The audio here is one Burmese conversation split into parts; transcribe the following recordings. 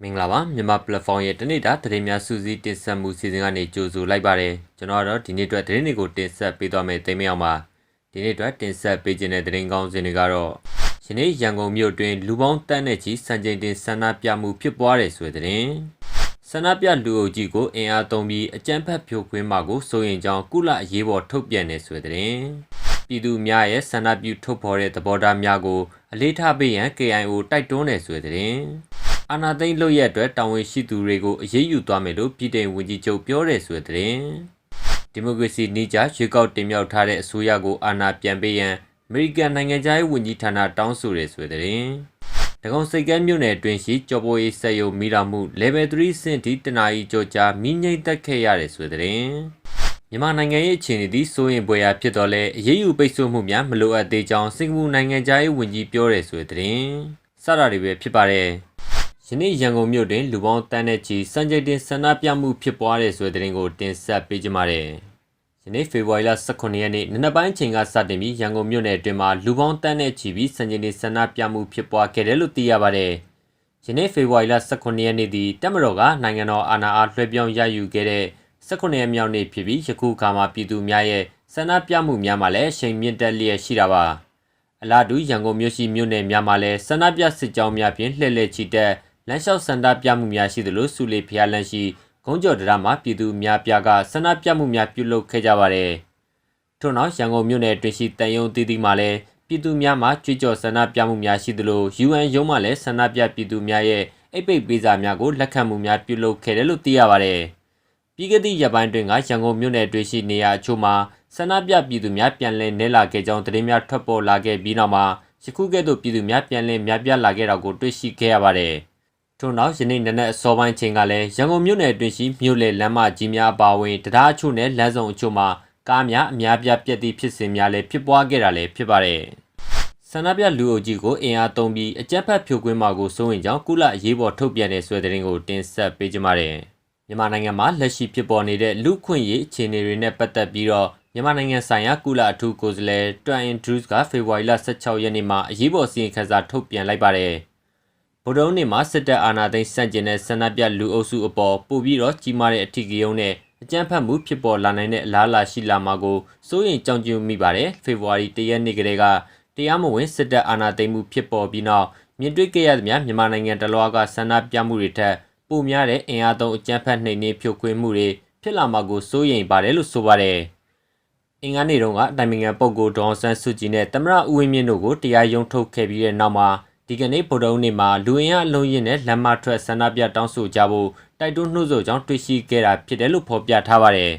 မင်္ဂလာပါမြန်မာ platform ရဲ့တနေ့တာသတင်းများစူးစီးတင်ဆက်မှုစီစဉ်ကနေကြိုဆိုလိုက်ပါတယ်ကျွန်တော်ကတော့ဒီနေ့အတွက်သတင်းတွေကိုတင်ဆက်ပေးသွားမယ်သိမ်းမအောင်ပါဒီနေ့အတွက်တင်ဆက်ပေးခြင်းတဲ့သတင်းကောင်းစဉ်တွေကတော့ယနေ့ရန်ကုန်မြို့တွင်လူပေါင်းတန်းနဲ့ချီစံချိန်တင်ဆန္ဒပြမှုဖြစ်ပွားတယ်ဆိုတဲ့သတင်းဆန္ဒပြလူအုပ်ကြီးကိုအင်အားသုံးပြီးအကြမ်းဖက်ဖြိုခွင်းမှာကိုစိုးရင်ကြောင်းကုလအရေးပေါ်ထုတ်ပြန်နေဆိုတဲ့သတင်းပြည်သူများရဲ့ဆန္ဒပြုထုတ်ဖော်တဲ့သဘောထားများကိုအလေးထားပေးရန် KIO တိုက်တွန်းနေဆိုတဲ့သတင်းအာဏာသိမ်းလုပ်ရက်အတွက်တာဝန်ရှိသူတွေကိုအရေးယူသွားမယ်လို့ပြည်ထောင်ဝန်ကြီးချုပ်ပြောတဲ့ဆိုတဲ့ဒီမိုကရေစီနှိကျရွေးကောက်တင်မြှောက်ထားတဲ့အစိုးရကိုအာဏာပြန်ပေးရန်အမေရိကန်နိုင်ငံသားရေးဝန်ကြီးဌာနတောင်းဆိုတယ်ဆိုတဲ့တကုံစိတ်ကမ်းမြို့နယ်အတွင်းရှိကြော်ပိုးရေးဆက်ယုံမိလာမှု level 3ဆင့်ထိတနာရီကြောကြာမိငိမ့်တက်ခဲ့ရတယ်ဆိုတဲ့မြန်မာနိုင်ငံရဲ့အခြေအနေသည်စိုးရင်ပွဲရာဖြစ်တော်လဲအရေးယူပိတ်ဆို့မှုများမလိုအပ်သေးကြောင်းစင်ကာပူနိုင်ငံသားရေးဝန်ကြီးပြောတဲ့ဆိုတဲ့စတာတွေပဲဖြစ်ပါတယ်ယနေ့ရန်ကုန်မြို့တွင်လူပေါင်းတန်းနဲ့ချီစံချိန်တင်ဆန္ဒပြမှုဖြစ်ပွားတဲ့ဆိုတဲ့သတင်းကိုတင်ဆက်ပေးကြပါမယ်။ယနေ့ဖေဖော်ဝါရီလ18ရက်နေ့နနက်ပိုင်းချိန်ကစတင်ပြီးရန်ကုန်မြို့နယ်အတွင်းမှာလူပေါင်းတန်းနဲ့ချီပြီးစံချိန်တင်ဆန္ဒပြမှုဖြစ်ပွားခဲ့တယ်လို့သိရပါတယ်။ယနေ့ဖေဖော်ဝါရီလ18ရက်နေ့သည်တပ်မတော်ကနိုင်ငံတော်အာဏာအားလွှဲပြောင်းရယူခဲ့တဲ့18ရက်မြောက်နေ့ဖြစ်ပြီးယခုအခါမှာပြည်သူများရဲ့ဆန္ဒပြမှုများမှာလည်းရှိန်မြင့်တက်လျက်ရှိတာပါ။အလားတူရန်ကုန်မြို့ရှိမြို့နယ်များမှာလည်းဆန္ဒပြစစ်ကြောင်းများဖြင့်လှည့်လည်ချီတက်လမ်းလျှောက်ဆန္ဒပြမှုများရှိသလိုစုလီဖျားလန်းရှိဂုံးကျော်တရားမှာပြည်သူများပြားကဆန္ဒပြမှုများပြုလုပ်ခဲ့ကြပါတယ်။ထို့နောက်ရန်ကုန်မြို့နယ်တွင်ရှိတန်ယုံတီတီမှာလည်းပြည်သူများမှကြွေးကြော်ဆန္ဒပြမှုများရှိသလို UN ရုံးမှလည်းဆန္ဒပြပြည်သူများရဲ့အိပ်ပိတ်ပေးစာများကိုလက်ခံမှုများပြုလုပ်ခဲ့တယ်လို့သိရပါတယ်။ပြီးခဲ့သည့်ရက်ပိုင်းတွင်ကရန်ကုန်မြို့နယ်တွင်ရှိနေရာအချို့မှာဆန္ဒပြပြည်သူများပြန်လည်နေလာခဲ့ကြောင်းသတင်းများထွက်ပေါ်လာခဲ့ပြီးနောက်မှာယခုကဲ့သို့ပြည်သူများပြန်လည်များပြားလာခဲ့တာကိုတွေ့ရှိခဲ့ရပါတယ်။ထို့နောက်ယနေ့နနက်အစောပိုင်းချိန်ကလည်းရန်ကုန်မြို့နယ်အတွင်းရှိမြို့လေလမ်းမကြီးများအပါအဝင်တရားအချို့နဲ့လမ်းစုံအချို့မှာကားများအများပြားပြက်သည့်ဖြစ်စဉ်များလည်းဖြစ်ပွားခဲ့တာလည်းဖြစ်ပါတယ်။ဆန္ဒပြလူအုပ်ကြီးကိုအင်အားသုံးပြီးအကြမ်းဖက်ဖြိုခွင်းမှာကိုစိုးရင်ကြောင်းကုလအရေးပေါ်ထုတ်ပြန်တဲ့ဆွဲတဲ့ကိုတင်ဆက်ပေးကြပါမယ်။မြန်မာနိုင်ငံမှာလက်ရှိဖြစ်ပေါ်နေတဲ့လူခွင့်ရေးအခြေအနေတွေနဲ့ပတ်သက်ပြီးတော့မြန်မာနိုင်ငံဆိုင်ရာကုလအထူးကိုယ်စားလှယ်တွန်အင်ဒရူးစ်ကဖေဖော်ဝါရီလ16ရက်နေ့မှာအရေးပေါ်စီရင်ခံစာထုတ်ပြန်လိုက်ပါတယ်။ဗုဒ္ဓနေ့မှာစစ်တပ်အာဏာသိမ်းဆန့်ကျင်တဲ့ဆန္ဒပြလူအုပ်စုအပေါ်ပို့ပြီးတော့ကြီးမားတဲ့အထီးကယုံနဲ့အကြမ်းဖက်မှုဖြစ်ပေါ်လာနိုင်တဲ့အလားအလာရှိလာမှာကိုစိုးရိမ်ကြောက်ရွံ့မိပါတယ်။ဖေဖော်ဝါရီ1ရက်နေ့ကတည်းကတရားမဝင်စစ်တပ်အာဏာသိမ်းမှုဖြစ်ပေါ်ပြီးနောက်မြင်တွေ့ခဲ့ရသမျှမြန်မာနိုင်ငံတလွှားကဆန္ဒပြမှုတွေထက်ပိုများတဲ့အင်အားသုံးအကြမ်းဖက်နှိမ်နင်းဖြိုခွင်းမှုတွေဖြစ်လာမှာကိုစိုးရိမ်ပါတယ်လို့ဆိုပါတယ်။အင်္ဂါနေ့တုန်းကအတိုင်ပင်ခံပုဂ္ဂိုလ်ဒေါ်ဆန်းစုကြည်နဲ့သမ္မတဦးဝင်းမြင့်တို့ကိုတရားရုံးထုတ်ခဲ့ပြီးတဲ့နောက်မှာဒီကနေ့ဗုဒ္ဓနေ့မှာလူအင်အားအလုံးရင်းနဲ့လမ်းမထွက်ဆန္ဒပြတောင်းဆိုကြဖို့တိုက်တွန်းနှိုးဆော်ကြောင်းတွေ့ရှိခဲ့တာဖြစ်တယ်လို့ဖော်ပြထားပါတယ်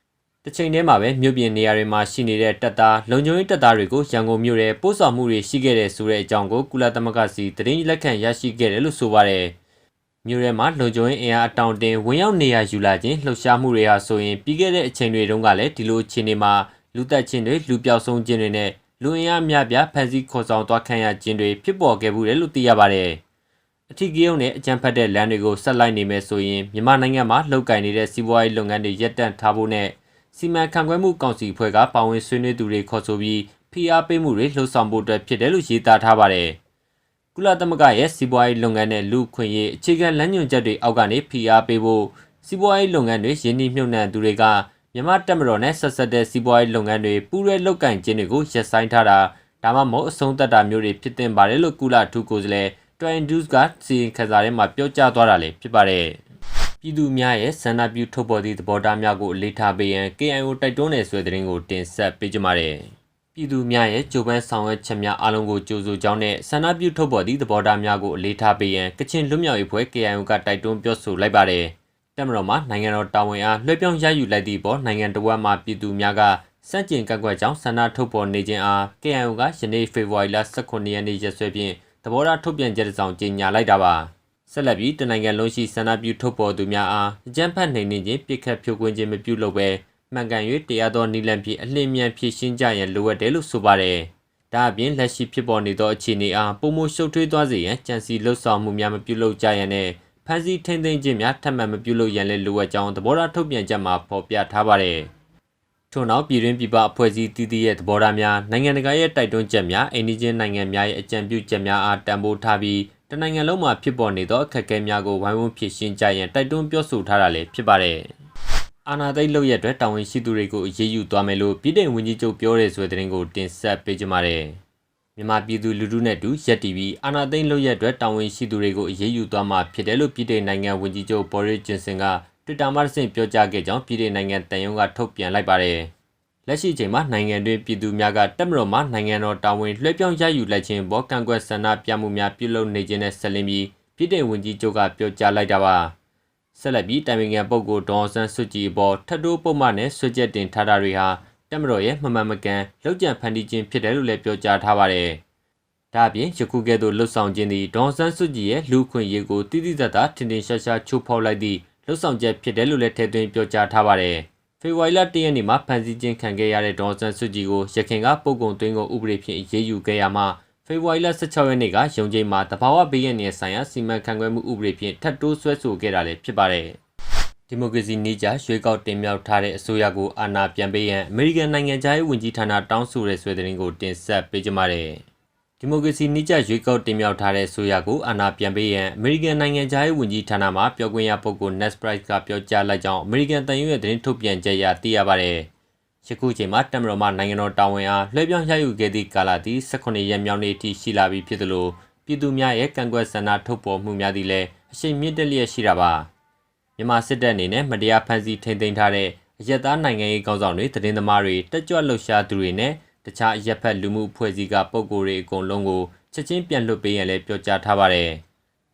။တစ်ချိန်တည်းမှာပဲမြို့ပြင်နေရာတွေမှာရှိနေတဲ့တပ်သားလုံခြုံရေးတပ်သားတွေကိုရန်ကုန်မြို့ထဲပို့ဆောင်မှုတွေရှိခဲ့တဲ့ဆိုတဲ့အကြောင်းကိုကုလသမဂ္ဂစီသတင်းလက်ခံရရှိခဲ့တယ်လို့ဆိုပါတယ်။မြို့ထဲမှာလုံခြုံရေးအင်အားအတောင်တင်ဝင်ရောက်နေရယူလာခြင်းလှုပ်ရှားမှုတွေဟာဆိုရင်ပြီးခဲ့တဲ့အချိန်တွေတုန်းကလည်းဒီလိုအခြေအနေမှာလူသက်ချင်းတွေလူပျောက်ဆုံးခြင်းတွေနဲ့လူအင်အားများပြားဖန်ဆီးခေါ်ဆောင်သွားခံရခြင်းတွေဖြစ်ပေါ်ခဲ့မှုတယ်လို့သိရပါတယ်။အထီးကယုံနဲ့အကြမ်းဖက်တဲ့လမ်းတွေကိုဆက်လိုက်နေမယ်ဆိုရင်မြန်မာနိုင်ငံမှာလှုပ်ကိုင်နေတဲ့စီးပွားရေးလုပ်ငန်းတွေရပ်တန့်ထားဖို့နဲ့စီမံခန့်ခွဲမှုကောင်စီအဖွဲ့ကပါဝင်ဆွေးနွေးသူတွေခေါ်ဆိုပြီးဖိအားပေးမှုတွေလှုံ့ဆော်ဖို့အတွက်ဖြစ်တယ်လို့ရေးသားထားပါတယ်။ကုလသမဂ္ဂရဲ့စီးပွားရေးလုပ်ငန်းနဲ့လူ့ခွင့်ရေးအခြေခံလမ်းညွှန်ချက်တွေအောက်ကနေဖိအားပေးဖို့စီးပွားရေးလုပ်ငန်းတွေရင်းနှီးမြှုပ်နှံသူတွေကမြန်မာတပ်မတော်နဲ့ဆက်ဆက်တဲ့စီးပွားရေးလုပ်ငန်းတွေပူးရဲလုပ်ကင်ခြင်းတွေကိုရပ်ဆိုင်းထားတာဒါမှမဟုတ်အဆုံးသတ်တာမျိုးတွေဖြစ်တင်ပါတယ်လို့ကုလထူးကိုယ်စားလှယ်တွန်ဒူးစ်ကစီရင်ခံစာထဲမှာပြောကြားသွားတာလည်းဖြစ်ပါတယ်။ပြည်သူများရဲ့ဆန္ဒပြုထုတ်ဖော်သည့်သဘောထားများကိုအလေးထားပေးရန် KIO တိုက်တွန်းတဲ့ဆွဲသတင်းကိုတင်ဆက်ပေးကြပါမယ်။ပြည်သူများရဲ့ကြိုးပမ်းဆောင်ရွက်ချက်များအားလုံးကိုကြိုဆိုကြောင်းနဲ့ဆန္ဒပြုထုတ်ဖော်သည့်သဘောထားများကိုအလေးထားပေးရန်ကချင်လွတ်မြောက်ရေးဖွဲ့ KIO ကတိုက်တွန်းပြောဆိုလိုက်ပါတယ်။တပ်မတော်မှနိုင်ငံတော်တာဝန်အားလွှဲပြောင်းရယူလိုက်သည့်ပေါ်နိုင်ငံတော်ဝက်မှပြည်သူများကစန့်ကျင်ကန့်ကွက်ကြောင်းဆန္ဒထုတ်ဖော်နေခြင်းအား KIO ကယနေ့ဖေဖော်ဝါရီလ18ရက်နေ့ရက်စွဲဖြင့်သဘောထားထုတ်ပြန်ချက်တစ်စောင်ကြေညာလိုက်တာပါဆက်လက်ပြီးတနိုင်ငံလုံးရှိဆန္ဒပြုထုတ်ဖော်သူများအားအကြမ်းဖက်နှိမ်နင်းခြင်းပြစ်ခတ်ဖြိုခွင်းခြင်းမပြုလုပ်ဘဲမှန်ကန်၍တရားသောနည်းလမ်းဖြင့်အလင်းမြန်ဖြည့်ရှင်းကြရန်လိုအပ်တယ်လို့ဆိုပါတယ်ဒါအပြင်လက်ရှိဖြစ်ပေါ်နေသောအခြေအနေအားပုံမှုရှုပ်ထွေးသွားစေရန်ကြံစည်လှုပ်ဆောင်မှုများမပြုလုပ်ကြရန်နဲ့ဖန်ဆီးထိန်းသိမ်းခြင်းများထပ်မံမပြုလုပ်ရန်လည်းလိုအပ်ကြောင်းသဘောထားထုတ်ပြန်ချက်မှာဖော်ပြထားပါတယ်ထို့နောက်ပြည်တွင်းပြည်ပအဖွဲ့အစည်းတည်တည်ရဲ့သဘောထားများနိုင်ငံတကာရဲ့တိုက်တွန်းချက်များအိန္ဒိယနိုင်ငံများရဲ့အကြံပြုချက်များအားတန်ဖိုးထားပြီး တနိုင်ငံလုံးမှာဖြစ်ပေါ်နေသောအခက်အခဲများကိုဝိုင်းဝန်းဖြေရှင်းကြရန်တိုက်တွန်းပြောဆိုထားတာလည်းဖြစ်ပါတယ်။အာဏာသိမ်းလုပ်ရက်အတွက်တာဝန်ရှိသူတွေကိုအရေးယူသွားမယ်လို့ပြည်ထောင်ဝန်ကြီးချုပ်ပြောတဲ့ဆိုတဲ့သတင်းကိုတင်ဆက်ပေးကြပါမယ်။မြန်မာပြည်သူလူထုနဲ့တူရက်တီဗီအာဏာသိမ်းလုပ်ရက်အတွက်တာဝန်ရှိသူတွေကိုအရေးယူသွားမှာဖြစ်တယ်လို့ပြည်ထောင်နိုင်ငံဝန်ကြီးချုပ်ဘော်ရစ်ဂျင်ဆန်ကတွစ်တာမှာပြောကြားခဲ့ကြောင်းပြည်ထောင်နိုင်ငံတန်ယုံကထုတ်ပြန်လိုက်ပါတယ်။လက်ရှိချိန်မှာနိုင်ငံတွင်းပြည်သူများကတပ်မတော်မှနိုင်ငံတော်တာဝန်လွှဲပြောင်းရယူလိုက်ခြင်းဘောကန့်ကွက်ဆန္ဒပြမှုများပြုလုပ်နေခြင်းနဲ့ဆက်လင်းပြီးပြည်ထောင်ဝန်ကြီးချုပ်ကပြောကြားလိုက်တာပါ။ဆက်လက်ပြီးတိုင်ပင်ခံပုဂ္ဂိုလ်ဒေါ်အောင်ဆန်းစုကြည်အပေါ်ထပ်တိုးပုံမှန်နဲ့ဆွေးချက်တင်ထားတာတွေဟာတပ်မတော်ရဲ့မမှန်မကန်လောက်ကျန်ဖန်တီးခြင်းဖြစ်တယ်လို့လည်းပြောကြားထားပါတယ်။ဒါအပြင်ယခုကဲ့သို့လှုပ်ဆောင်ခြင်းသည်ဒေါ်အောင်ဆန်းစုကြည်ရဲ့လူခွင့်ရေးကိုတိတိကျကျထင်ထင်ရှားရှားချိုးဖောက်လိုက်သည့်လှုပ်ဆောင်ချက်ဖြစ်တယ်လို့လည်းထည့်သွင်းပြောကြားထားပါတယ်။ဖေဖော်ဝါရီလ1ရက်နေ့မှာဖမ်းဆီးခြင်းခံခဲ့ရတဲ့ဒေါ်အောင်ဆန်းစုကြည်ကိုရခိုင်ကပုဂ္ဂိုလ်သွင်းကုန်ဥပဒေဖြင့်အရေးယူခဲ့ရမှာဖေဖော်ဝါရီလ16ရက်နေ့ကရုံးချိန်မှာတဘာဝဘေးရန်နယ်ဆိုင်ရာစီမံခန့်ခွဲမှုဥပဒေဖြင့်ထပ်တိုးဆွဲဆိုခဲ့တာလည်းဖြစ်ပါတယ်။ဒီမိုကရေစီနည်းကျရွေးကောက်တင်မြှောက်ထားတဲ့အစိုးရကိုအာဏာပြန်ပေးရန်အမေရိကန်နိုင်ငံသားရေးဝန်ကြီးဌာနတောင်းဆိုတဲ့ဆွေးနွေးကိုတင်ဆက်ပေးကြပါမယ်။ဒီမိုကရေစီနည်းကျရွေးကောက်တင်မြှောက်ထားတဲ့အစိုးရကိုအာဏာပြန်ပေးရန်အမေရိကန်နိုင်ငံသားရေးဝန်ကြီးဌာနမှပြောခွင့်ရပုဂ္ဂိုလ် Ned Price ကပြောကြားလိုက်ကြောင်းအမေရိကန်တန်ယုံရဲ့သတင်းထုတ်ပြန်ချက်အရသိရပါတယ်။ယခုချိန်မှာတပ်မတော်မှနိုင်ငံတော်တာဝန်အားလွှဲပြောင်းရယူခဲ့သည့်ကာလသည်18ရက်မြောက်နေ့ထိရှိလာပြီဖြစ်သလိုပြည်သူများရဲ့ကန့်ကွက်ဆန္ဒထုတ်ပေါ်မှုများသည်လည်းအရှိန်မြင့်တက်လျက်ရှိတာပါမြန်မာစစ်တပ်အနေနဲ့မတရားဖမ်းဆီးထိန်းသိမ်းထားတဲ့အရက်သားနိုင်ငံရေးကောင်းဆောင်တွေသတင်းသမားတွေတက်ကြွလှုပ်ရှားသူတွေနဲ့တခြားအရက်ဖက်လူမှုအဖွဲ့အစည်းကပုဂ္ဂိုလ်တွေအကုန်လုံးကိုချက်ချင်းပြန်လွှတ်ပေးရန်လည်းပြောကြားထားပါတယ်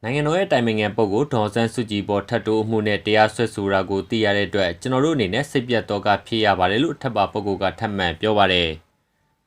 နိုင်ငံတော်ရဲ့တိုင်ပင်ခံပုဂ္ဂိုလ်ဒေါ်အောင်ဆန်းစုကြည်ပေါ်ထပ်တိုးအမှုနဲ့တရားစွဲဆိုတာကိုသိရတဲ့အတွက်ကျွန်တော်တို့အနေနဲ့စိတ်ပြတ်တော့ကဖြစ်ရပါတယ်လို့ထပ်ပါပုဂ္ဂိုလ်ကထပ်မံပြောပါတယ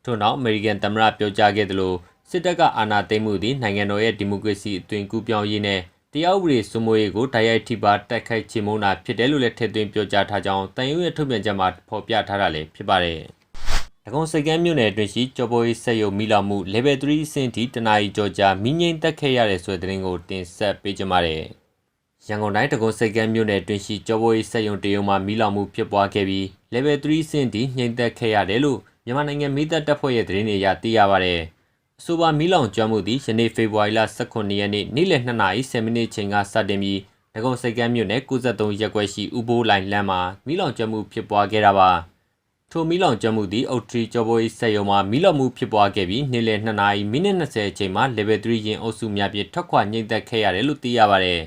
်ထို့နောက်အမေရိကန်သမ္မတပြောကြားခဲ့သလိုစစ်တပ်ကအာဏာသိမ်းမှုသည်နိုင်ငံတော်ရဲ့ဒီမိုကရေစီအသွင်ကူးပြောင်းရေးနဲ့တရားဥပဒေစိုးမိုးရေးကိုတိုက်ရိုက်ထိပါတိုက်ခိုက်ချေမှုန်းတာဖြစ်တယ်လို့လည်းထည့်သွင်းပြောကြားထားကြောင်းတန်ယုံရဲ့ထုတ်ပြန်ချက်မှာဖော်ပြထားတာလည်းဖြစ်ပါတယ်။ဒဂုံစိတ်ကမ်းမြို့နယ်အတွင်းရှိကြော်ပိုးရေးဆက်ရုံမိလောင်မှု level 3အဆင့်ထိတနာရီကျော်ကြာမိငိမ့်တက်ခဲ့ရတဲ့ဆိုတဲ့သတင်းကိုတင်ဆက်ပေးကြပါမယ်။ရန်ကုန်တိုင်းဒဂုံစိတ်ကမ်းမြို့နယ်အတွင်းရှိကြော်ပိုးရေးဆက်ရုံတရုံမှာမိလောင်မှုဖြစ်ပွားခဲ့ပြီး level 3အဆင့်ထိငိမ့်တက်ခဲ့ရတယ်လို့မြန်မာနိုင်ငံမိသက်တပ်ဖွဲ့ရဲ့သတင်းတွေအရသိရပါတယ်။အဆိုပါမီးလောင်ကျွမ်းမှုသည်ယနေ့ဖေဖော်ဝါရီလ18ရက်နေ့နေ့လယ်2:10မိနစ်ချိန်ကစတင်ပြီးဒဂုံစိတ်ကမ်းမြို့နယ်93ရပ်ကွက်ရှိဥပိုးလိုင်လမ်းမှာမီးလောင်ကျွမ်းမှုဖြစ်ပွားခဲ့တာပါထိုမီးလောင်ကျွမ်းမှုသည်အုတ်ထရီကျော်ပိုးရေးဆက်ရုံမှာမီးလောင်မှုဖြစ်ပွားခဲ့ပြီးနေ့လယ်2:20မိနစ်20ချိန်မှာ level 3ရင်အုပ်စုများဖြင့်ထွက်ခွာငြိမ့်သက်ခဲ့ရတယ်လို့သိရပါတယ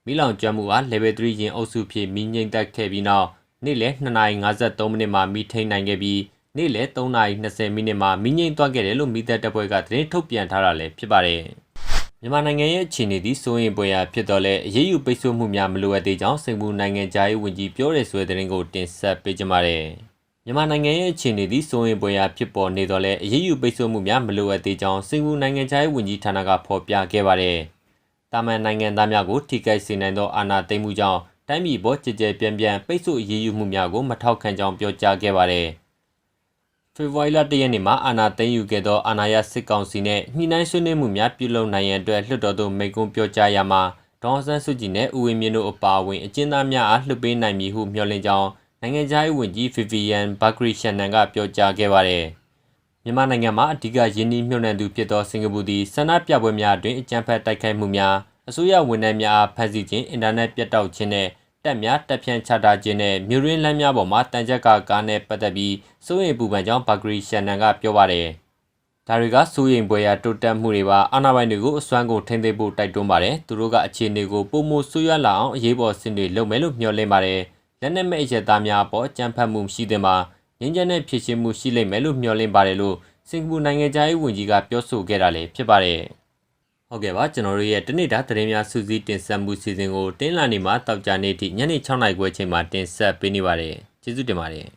်မီးလောင်ကျွမ်းမှုဟာ level 3ရင်အုပ်စုဖြင့်မီးငြိမ့်သက်ခဲ့ပြီးနောက်နေ့လယ်2:53မိနစ်မှာမီးထိန်းနိုင်ခဲ့ပြီးနေ့လယ်3:20မိနစ်မှာမိငိမ့်သွားခဲ့တယ်လို့မိသက်တပ်ဖွဲ့ကသတင်းထုတ်ပြန်ထားတာလည်းဖြစ်ပါတယ်။မြန်မာနိုင်ငံရဲ့အခြေအနေသည်စိုးရိမ်ပွေရာဖြစ်တော့လဲအရေးယူပိတ်ဆို့မှုများမလိုအပ်သေးကြောင်းစင်ကာပူနိုင်ငံသားရေးဝန်ကြီးပြောတဲ့ဆိုတဲ့သတင်းကိုတင်ဆက်ပေးကြပါမယ်။မြန်မာနိုင်ငံရဲ့အခြေအနေသည်စိုးရိမ်ပွေရာဖြစ်ပေါ်နေတော့လဲအရေးယူပိတ်ဆို့မှုများမလိုအပ်သေးကြောင်းစင်ကာပူနိုင်ငံသားရေးဝန်ကြီးဌာနကဖော်ပြခဲ့ပါတယ်။တာမန်နိုင်ငံသားများကိုထိခိုက်စေနိုင်သောအာဏာသိမ်းမှုကြောင့်တိုင်းပြည်ပေါ်ကြည်ကြဲပြန့်ပြန့်ပိတ်ဆို့အရေးယူမှုများကိုမထောက်ခံကြောင်းပြောကြားခဲ့ပါတယ်။ဖေဖော်ဝါရီလ1ရက်နေ့မှာအာဏာသိမ်းယူခဲ့သောအာဏာရစစ်ကောင်စီနဲ့ညှိနှိုင်းဆွေးနွေးမှုများပြုလုပ်နိုင်ရန်အတွက်လွှတ်တော်သို့မိန့်ခွန်းပြောကြားရမှာဒေါ်အောင်ဆန်းစုကြည်နဲ့ဦးဝင်းမြင့်တို့အပါအဝင်အကျဉ်းသားများအားလွှတ်ပေးနိုင်မည်ဟုမျှော်လင့်ကြောင်းနိုင်ငံခြားရေးဝန်ကြီးဗီဗီယန်ဘာဂရီရှန်နန်ကပြောကြားခဲ့ပါတယ်။မြန်မာနိုင်ငံမှာအဓိကယင်းနှိမ့်မြှုပ်နှံသူဖြစ်သောစင်ကာပူသည်ဆန္ဒပြပွဲများအတွင်းအကြမ်းဖက်တိုက်ခိုက်မှုများအစိုးရဝန်ထမ်းများအားဖမ်းဆီးခြင်းအင်တာနက်ပြတ်တောက်ခြင်းနဲ့တပ်များတပ်ဖြန့်ချထားခြင်းနဲ့မြို့ရင်းလမ်းများပေါ်မှာတန်ကြပ်ကားနဲ့ပတ်သက်ပြီးစိုးရိမ်ပူပန်ကြောင်းဘာဂရီရှန်နန်ကပြောပါတယ်။ဒါတွေကစိုးရိမ်ပွဲရာတိုးတက်မှုတွေပါအာဏာပိုင်တွေကိုအစွမ်းကုန်ထိန်းသိမ်းဖို့တိုက်တွန်းပါတယ်။သူတို့ကအခြေအနေကိုပုံမဆိုးရွားလာအောင်အရေးပေါ်ဆင်တွေလုပ်မယ်လို့မျှော်လင့်ပါတယ်။လက်နက်မဲ့အရက်သားများအပေါ်အကြမ်းဖက်မှုရှိတဲ့မှာငြိမ်းချမ်းတဲ့ဖြစ်ရှင်မှုရှိလိမ့်မယ်လို့မျှော်လင့်ပါတယ်လို့စင်ကာပူနိုင်ငံသားရေးဝန်ကြီးကပြောဆိုခဲ့တာလည်းဖြစ်ပါတယ်။ဟုတ်ကဲ့ပါကျွန်တော်တို့ရဲ့တနေ့တာသတင်းများစူးစီးတင်ဆက်မှုစီစဉ်ကိုတင်းလာနေမှာတောက်ကြနေသည့်ညနေ6:00နာရီခွဲချိန်မှာတင်ဆက်ပေးနေပါတယ်ကျေးဇူးတင်ပါတယ်